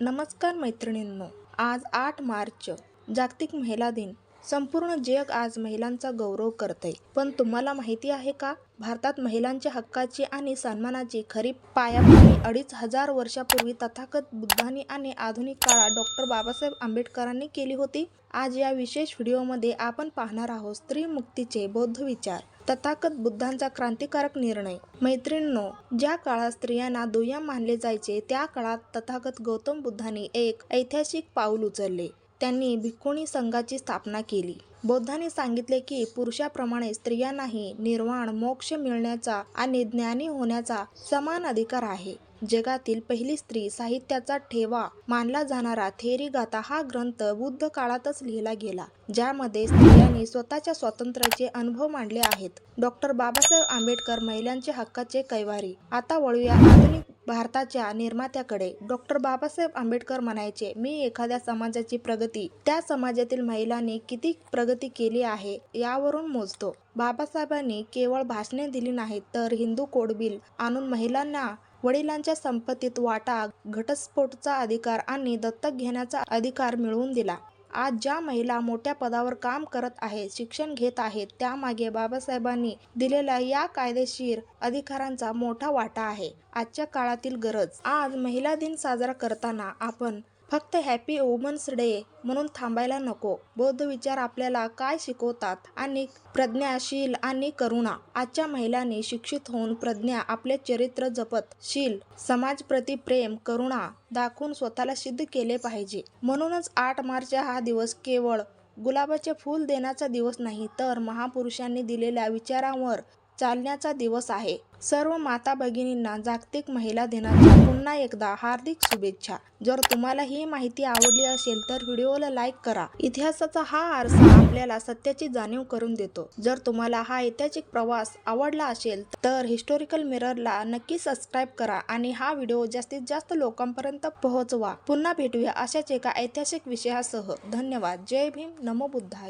नमस्कार मैत्रिणींनो, आज 8 मार्च जागतिक महिला दिन. संपूर्ण जग आज महिलांचा गौरव करते. पण तुम्हाला माहिती आहे का, भारतात महिलांच्या हक्काची आणि सन्मानाची खरी पायाभरणी 2500 वर्षापूर्वी तथागत बुद्धांनी आणि आधुनिक काळात डॉक्टर बाबासाहेब आंबेडकरांनी केली होती. आज या विशेष व्हिडिओमध्ये आपण पाहणार आहोत स्त्री मुक्तीचे बौद्ध विचार, तथागत बुद्धांचा क्रांतिकारक निर्णय. मैत्रिणींनो, ज्या काळात स्त्रियांना दुय्यम मानले जायचे त्या काळात तथागत गौतम बुद्धांनी एक ऐतिहासिक पाऊल उचलले. त्यांनी भिक्खुनी संघाची स्थापना केली. बौद्धांनी सांगितले की पुरुषाप्रमाणे स्त्रियांनाही निर्वाण मोक्ष मिळण्याचा आणि ज्ञानी होण्याचा समान अधिकार आहे. जगातील पहिली स्त्री साहित्याचा ठेवा मानला जाणारा थेरीगाथा हा ग्रंथ बुद्ध काळातच लिहिला गेला, ज्यामध्ये स्त्रियांनी स्वतःच्या स्वातंत्र्याचे अनुभव मांडले आहेत. डॉक्टर बाबासाहेब आंबेडकर महिलांच्या हक्काचे कैवारी. आता वळूया आधुनिक भारताच्या निर्मात्याकडे. डॉक्टर बाबासाहेब आंबेडकर म्हणायचे, मी एखाद्या समाजाची प्रगती त्या समाजातील महिलांनी किती प्रगती केली आहे यावरून मोजतो. बाबासाहेबांनी केवळ भाषणे दिली नाहीत, तर हिंदू कोड बिल आणून महिलांना वडिलांच्या संपत्तीत वाटा, घटस्फोटचा अधिकार आणि दत्तक घेण्याचा अधिकार मिळवून दिला. आज ज्या महिला मोठ्या पदावर काम करत आहेत, शिक्षण घेत आहेत, त्यामागे बाबासाहेबांनी दिलेल्या या कायदेशीर अधिकारांचा मोठा वाटा आहे. आजच्या काळातील गरज. आज महिला दिन साजरा करताना आपण फक्त हॅपी वुमन्स डे म्हणून थांबायला नको. बौद्ध विचार आपल्याला काय शिकवतात आणि प्रज्ञा, शील आणि करुणा. आजच्या महिलांनी शिक्षित होऊन प्रज्ञा, आपले चरित्र जपत शील, समाजप्रती प्रेम, करुणा दाखवून स्वतःला सिद्ध केले पाहिजे. म्हणूनच 8 मार्च हा दिवस केवळ गुलाबाचे फूल देण्याचा दिवस नाही, तर महापुरुषांनी दिलेल्या विचारांवर चालण्याचा दिवस आहे. सर्व माता भगिनींना जागतिक महिला दिनाच्या पुन्हा एकदा हार्दिक शुभेच्छा. जर तुम्हाला ही माहिती आवडली असेल तर व्हिडिओला लाईक करा. इतिहासाचा हा आरसा आपल्याला सत्याची जाणीव करून देतो. जर तुम्हाला हा ऐतिहासिक प्रवास आवडला असेल तर हिस्टॉरिकल मिररला नक्की सबस्क्राईब करा आणि हा व्हिडिओ जास्तीत जास्त लोकांपर्यंत पोहोचवा. पुन्हा भेटूया अशाच एका ऐतिहासिक विषयासह. धन्यवाद. जय भीम. नमो बुद्धाय.